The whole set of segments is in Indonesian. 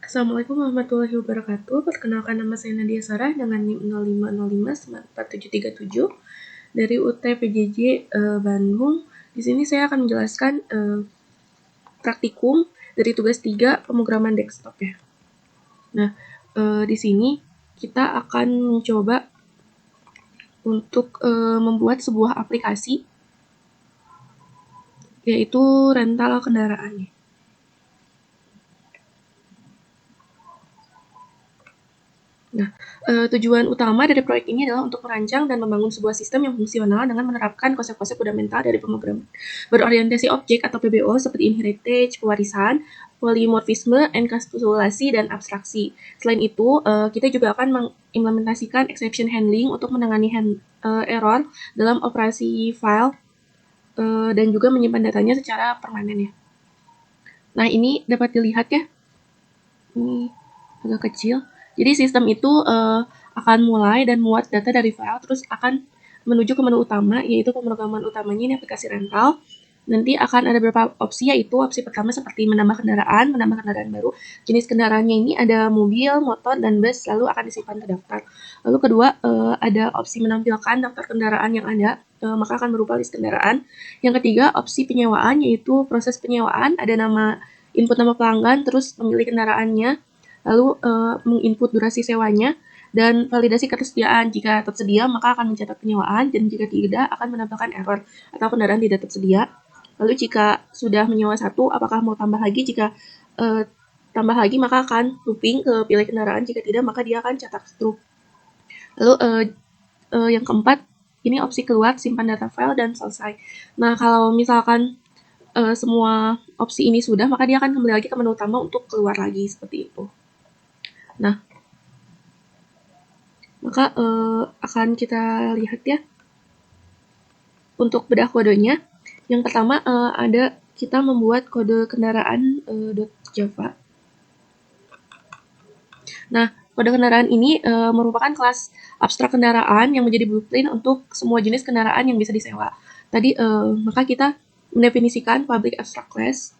Assalamualaikum warahmatullahi wabarakatuh. Perkenalkan, nama saya Nadia Sarah dengan NIM 05054737 dari UT PJJ Bandung. Di sini saya akan menjelaskan praktikum dari tugas 3 pemrograman desktop ya. Nah, di sini kita akan mencoba untuk membuat sebuah aplikasi, yaitu rental kendaraan. Nah, tujuan utama dari proyek ini adalah untuk merancang dan membangun sebuah sistem yang fungsional dengan menerapkan konsep-konsep fundamental dari pemrograman berorientasi objek atau PBO seperti inheritance, pewarisan, polimorfisme, enkapsulasi, dan abstraksi. Selain itu, kita juga akan mengimplementasikan exception handling untuk menangani error dalam operasi file dan juga menyimpan datanya secara permanen ya. Nah, ini dapat dilihat ya. Ini agak kecil. Jadi sistem itu akan mulai dan muat data dari file, terus akan menuju ke menu utama, yaitu pemrograman utamanya ini aplikasi rental. Nanti akan ada beberapa opsi, yaitu opsi pertama seperti menambah kendaraan baru. Jenis kendaraannya ini ada mobil, motor, dan bus, lalu akan disimpan ke daftar. Lalu kedua, ada opsi menampilkan daftar kendaraan yang ada, maka akan berupa list kendaraan. Yang ketiga, opsi penyewaan, yaitu proses penyewaan, ada input nama pelanggan, terus memilih kendaraannya, lalu menginput durasi sewanya, dan validasi ketersediaan. Jika tersedia, maka akan mencatat penyewaan, dan jika tidak, akan menampilkan error atau kendaraan tidak tersedia. Lalu jika sudah menyewa satu, apakah mau tambah lagi? Jika tambah lagi, maka akan looping ke pilih kendaraan. Jika tidak, maka dia akan cetak struk. Lalu yang keempat, ini opsi keluar, simpan data file, dan selesai. Nah, kalau misalkan semua opsi ini sudah, maka dia akan kembali lagi ke menu utama untuk keluar lagi, seperti itu. Nah, maka akan kita lihat ya. Untuk bedah kodenya, yang pertama ada kita membuat kode kendaraan .java. Nah, kode kendaraan ini merupakan kelas abstrak kendaraan yang menjadi blueprint untuk semua jenis kendaraan yang bisa disewa. Tadi maka kita mendefinisikan public abstract class,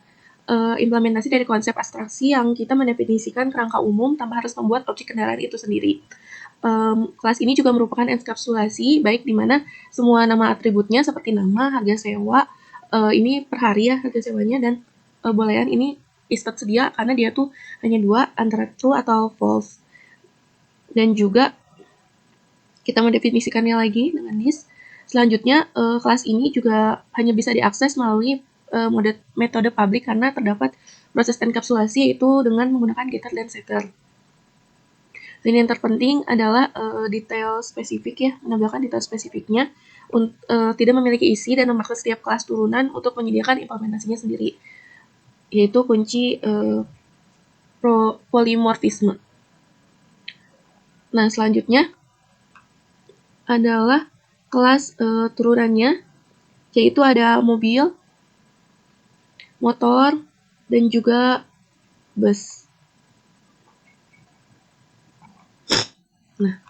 implementasi dari konsep abstraksi yang kita mendefinisikan kerangka umum tanpa harus membuat objek kendaraan itu sendiri. Kelas ini juga merupakan enkapsulasi, baik di mana semua nama atributnya seperti nama, harga sewa, ini per hari ya harga sewanya, dan boolean ini is tersedia karena dia tuh hanya dua, antara true atau false. Dan juga kita mendefinisikannya lagi dengan this. Selanjutnya, kelas ini juga hanya bisa diakses melalui metode public karena terdapat proses enkapsulasi, yaitu dengan menggunakan getter dan setter. Dan yang terpenting adalah detail spesifik ya, menambahkan detail spesifiknya, tidak memiliki isi dan memaksa setiap kelas turunan untuk menyediakan implementasinya sendiri, yaitu kunci polimorfisme. Nah, selanjutnya adalah kelas turunannya, yaitu ada mobil, motor, dan juga bus. Nah,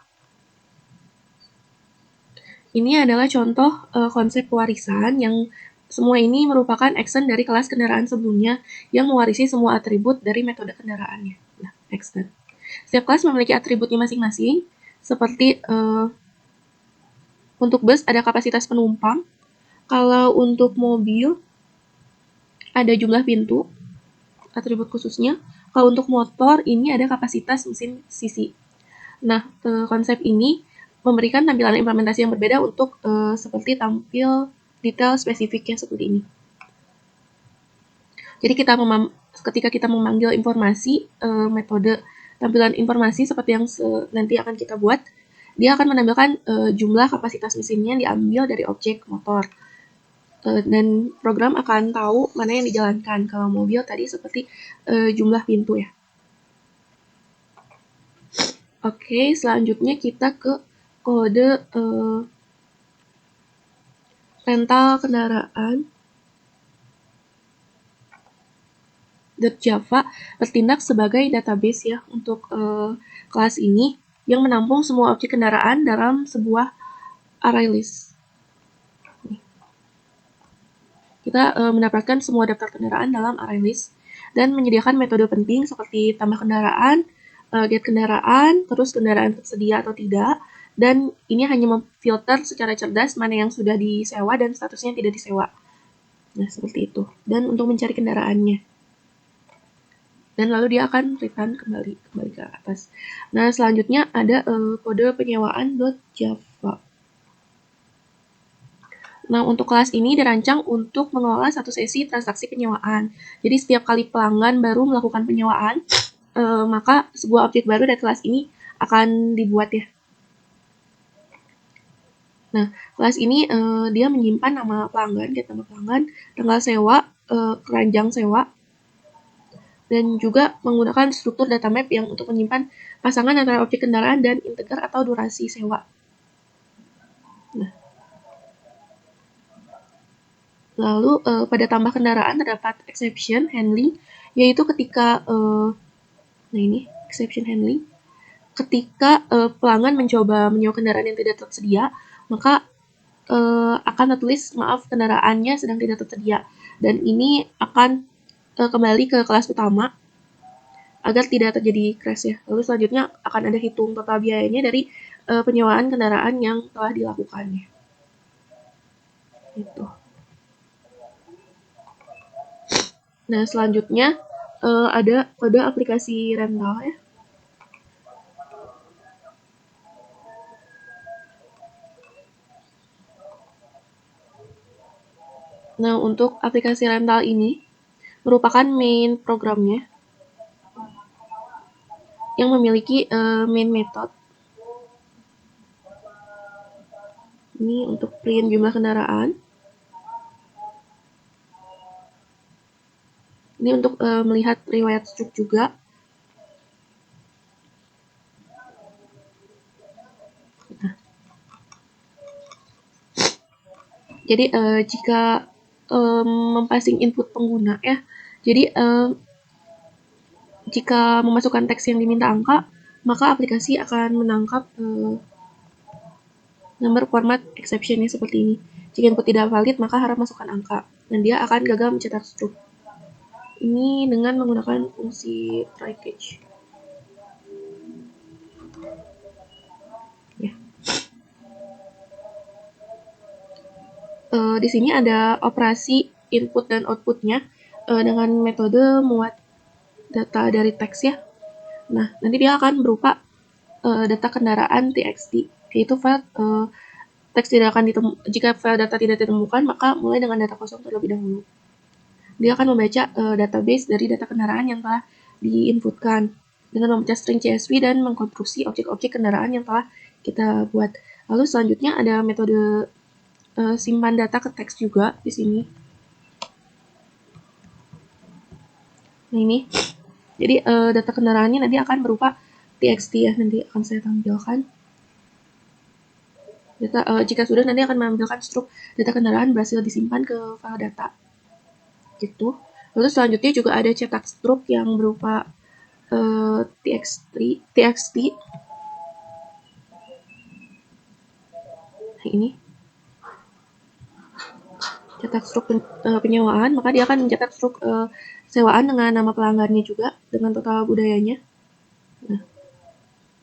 ini adalah contoh konsep pewarisan yang semua ini merupakan action dari kelas kendaraan sebelumnya yang mewarisi semua atribut dari metode kendaraannya. Nah, action. Setiap kelas memiliki atributnya masing-masing, seperti untuk bus ada kapasitas penumpang, kalau untuk mobil ada jumlah pintu, atribut khususnya. Kalau untuk motor ini ada kapasitas mesin sisi. Nah, konsep ini memberikan tampilan implementasi yang berbeda untuk seperti tampil detail spesifiknya seperti ini. Jadi ketika kita memanggil informasi, metode tampilan informasi seperti yang nanti akan kita buat, dia akan menampilkan jumlah kapasitas mesinnya yang diambil dari objek motor. Dan program akan tahu mana yang dijalankan. Kalau mobil tadi seperti jumlah pintu ya. Oke, selanjutnya kita ke kode rental kendaraan .java bertindak sebagai database ya untuk kelas ini yang menampung semua objek kendaraan dalam sebuah array list. Kita mendapatkan semua daftar kendaraan dalam array list. dan menyediakan metode penting seperti tambah kendaraan, get kendaraan, terus kendaraan tersedia atau tidak, dan ini hanya memfilter secara cerdas mana yang sudah disewa dan statusnya tidak disewa. Nah, seperti itu. Dan untuk mencari kendaraannya. Dan lalu dia akan return kembali ke atas. Nah, selanjutnya ada kode penyewaan.java. Nah, untuk kelas ini dirancang untuk mengelola satu sesi transaksi penyewaan. Jadi, setiap kali pelanggan baru melakukan penyewaan, maka sebuah objek baru dari kelas ini akan dibuat ya. Nah, kelas ini dia menyimpan nama pelanggan, get nama pelanggan, tanggal sewa, keranjang sewa, dan juga menggunakan struktur data map yang untuk menyimpan pasangan antara objek kendaraan dan integer atau durasi sewa. Nah, lalu pada tambah kendaraan terdapat exception handling, yaitu ketika nah ini exception handling, ketika pelanggan mencoba menyewa kendaraan yang tidak tersedia, maka akan tertulis maaf kendaraannya sedang tidak tersedia, dan ini akan kembali ke kelas utama agar tidak terjadi crash ya. Lalu selanjutnya akan ada hitung total biayanya dari penyewaan kendaraan yang telah dilakukannya. Gitu. Nah, selanjutnya ada kode aplikasi rental ya. Nah, untuk aplikasi rental ini merupakan main programnya yang memiliki main method. Ini untuk print jumlah kendaraan. Ini untuk melihat riwayat struk juga. Nah. Jadi jika mempassing input pengguna ya, jadi jika memasukkan teks yang diminta angka, maka aplikasi akan menangkap nomor format exception-nya seperti ini. Jika input tidak valid, maka harap masukkan angka, dan dia akan gagal mencetak struk. Ini dengan menggunakan fungsi try catch. Ya. Di sini ada operasi input dan outputnya dengan metode muat data dari teks ya. Nah, nanti dia akan berupa data kendaraan txt, yaitu file teks tidak akan jika file data tidak ditemukan, maka mulai dengan data kosong terlebih dahulu. Dia akan membaca database dari data kendaraan yang telah diinputkan dengan membaca string CSV dan mengkonstruksi objek-objek kendaraan yang telah kita buat. Lalu selanjutnya ada metode simpan data ke teks juga di sini. Nah ini, jadi data kendaraannya nanti akan berupa txt ya, nanti akan saya tampilkan. Data, jika sudah nanti akan menampilkan struk data kendaraan berhasil disimpan ke file data. Gitu. Lalu selanjutnya juga ada cetak struk yang berupa txt. Nah ini cetak struk penyewaan, maka dia akan mencetak struk sewaan dengan nama pelanggannya juga dengan total budayanya.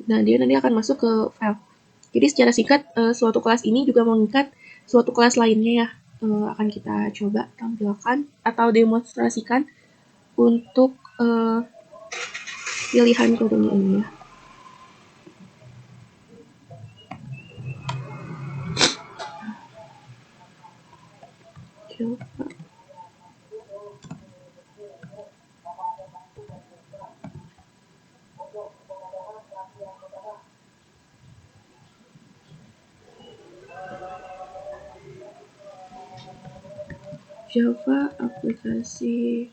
Nah dia nanti akan masuk ke file. Jadi secara singkat suatu kelas ini juga mengikat suatu kelas lainnya ya. Akan kita coba tampilkan atau demonstrasikan untuk pilihan kodenya ini ya. Coba. Java aplikasi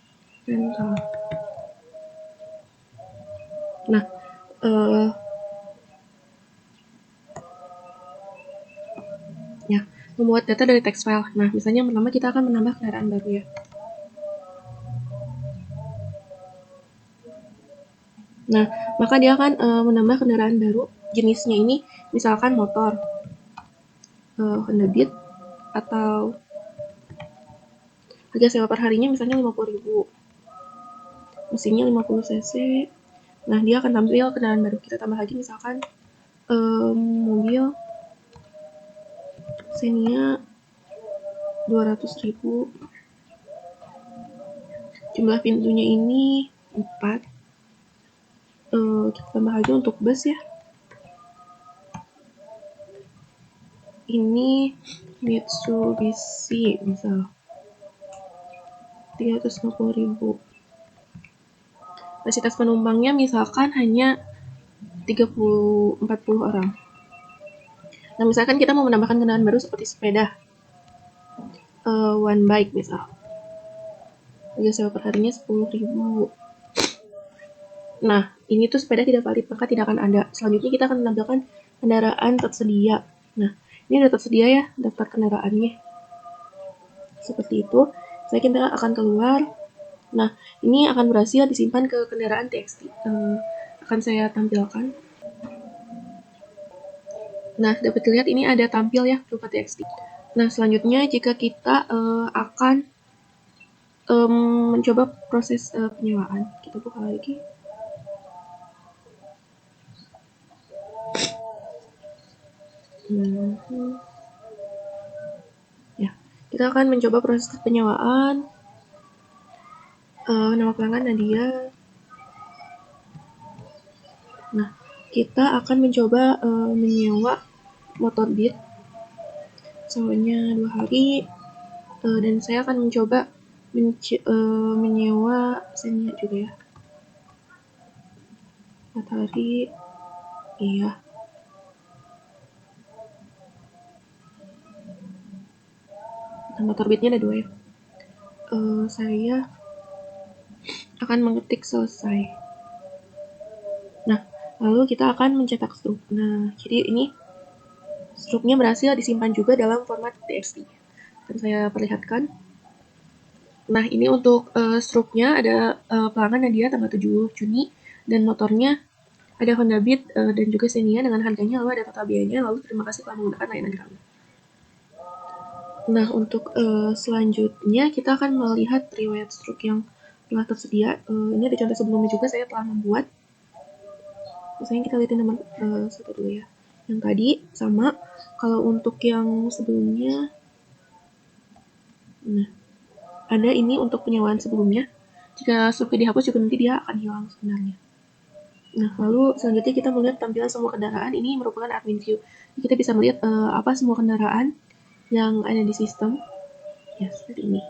rental. Nah, ya, membuat data dari text file. Nah, misalnya pertama kita akan menambah kendaraan baru ya. Nah, maka dia akan menambah kendaraan baru. Jenisnya ini misalkan motor, Honda Beat, atau harga sewa per harinya misalnya 50.000. mesinnya 50 cc. Nah, dia akan tampil kendaraan baru. Kita tambah lagi misalkan mobil Xenia 200.000. Jumlah pintunya ini 4. Kita tambah lagi untuk bus ya. Ini Mitsubishi misal 350.000. Kapasitas penumpangnya misalkan hanya 30-40 orang. Nah, misalkan kita mau menambahkan kendaraan baru seperti sepeda one bike misal, harga sewa per harinya 10.000. Nah, ini tuh sepeda tidak valid, maka tidak akan ada. Selanjutnya kita akan menampilkan kendaraan tersedia. Nah, ini udah tersedia ya daftar kendaraannya. Seperti itu. Saya kita akan keluar. Nah, ini akan berhasil disimpan ke kendaraan TXT. Akan saya tampilkan. Nah, dapat dilihat ini ada tampil ya berupa TXT. Nah, selanjutnya jika kita akan mencoba proses penyewaan, kita buka lagi. Ya, kita akan mencoba proses penyewaan. Nama pelanggan Nadia. Nah, kita akan mencoba menyewa motor Beat sewanya 2 hari, dan saya akan mencoba menyewa Xenia juga ya 4 hari. Iya. Nah, motor Beatnya ada 2 ya. Saya akan mengetik selesai. Nah, lalu kita akan mencetak struk. Nah, jadi ini struknya berhasil disimpan juga dalam format TXT. Akan saya perlihatkan. Nah, ini untuk struknya ada pelanggan Nadia tanggal 7 Juni dan motornya ada Honda Beat dan juga Xenia dengan harganya, lalu ada total biayanya, lalu terima kasih telah menggunakan layanan kami. Nah, untuk selanjutnya kita akan melihat riwayat struk yang telah tersedia. Ini ada contoh sebelumnya juga saya telah membuat. Misalnya kita lihat nomor 1 dulu ya. Yang tadi sama. Kalau untuk yang sebelumnya, nah, ada ini untuk penyewaan sebelumnya. Jika struknya dihapus juga nanti dia akan hilang sebenarnya. Nah, lalu selanjutnya kita melihat tampilan semua kendaraan. Ini merupakan admin view. Kita bisa melihat apa semua kendaraan yang ada di sistem. Ya, seperti ini.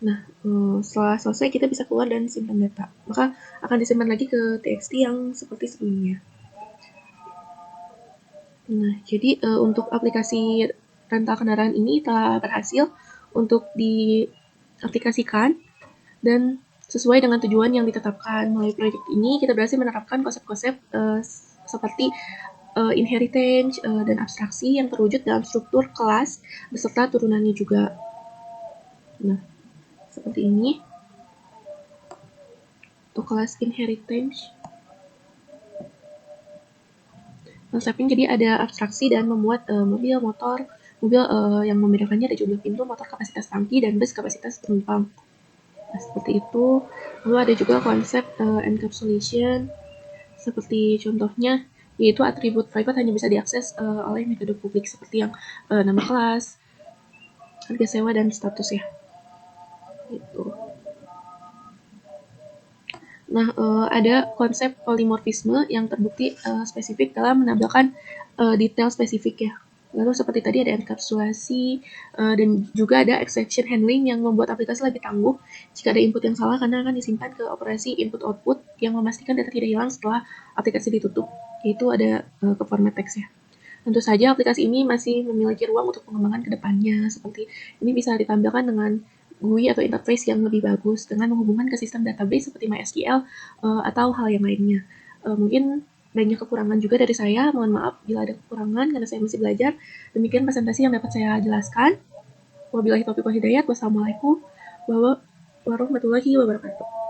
Nah, setelah selesai kita bisa keluar dan simpan data. Maka akan disimpan lagi ke TXT yang seperti sebelumnya. Nah, jadi untuk aplikasi rental kendaraan ini telah berhasil untuk diaplikasikan dan sesuai dengan tujuan yang ditetapkan. Melalui proyek ini kita berhasil menerapkan konsep-konsep seperti inheritance dan abstraksi yang terwujud dalam struktur kelas beserta turunannya juga. Nah, seperti ini untuk kelas inheritance. Konsepnya jadi ada abstraksi dan membuat mobil, motor, mobil yang membedakannya ada jumlah pintu, motor kapasitas tangki, dan bus kapasitas penumpang. Nah, seperti itu. Lalu ada juga konsep encapsulation, seperti contohnya, yaitu atribut private hanya bisa diakses oleh metode publik seperti yang nama kelas, harga sewa, dan status ya. Gitu. Nah, ada konsep polimorfisme yang terbukti spesifik dalam menampilkan detail spesifik ya. Lalu seperti tadi ada enkapsulasi dan juga ada exception handling yang membuat aplikasi lebih tangguh jika ada input yang salah karena akan disimpan ke operasi input-output yang memastikan data tidak hilang setelah aplikasi ditutup, yaitu ada ke format teks ya. Tentu saja aplikasi ini masih memiliki ruang untuk pengembangan ke depannya, seperti ini bisa ditampilkan dengan GUI atau interface yang lebih bagus dengan menghubungkan ke sistem database seperti MySQL atau hal yang lainnya. Mungkin banyak kekurangan juga dari saya, mohon maaf bila ada kekurangan karena saya masih belajar. Demikian presentasi yang dapat saya jelaskan. Wabillahi taufiq wal hidayah. Wassalamualaikum warahmatullahi wabarakatuh.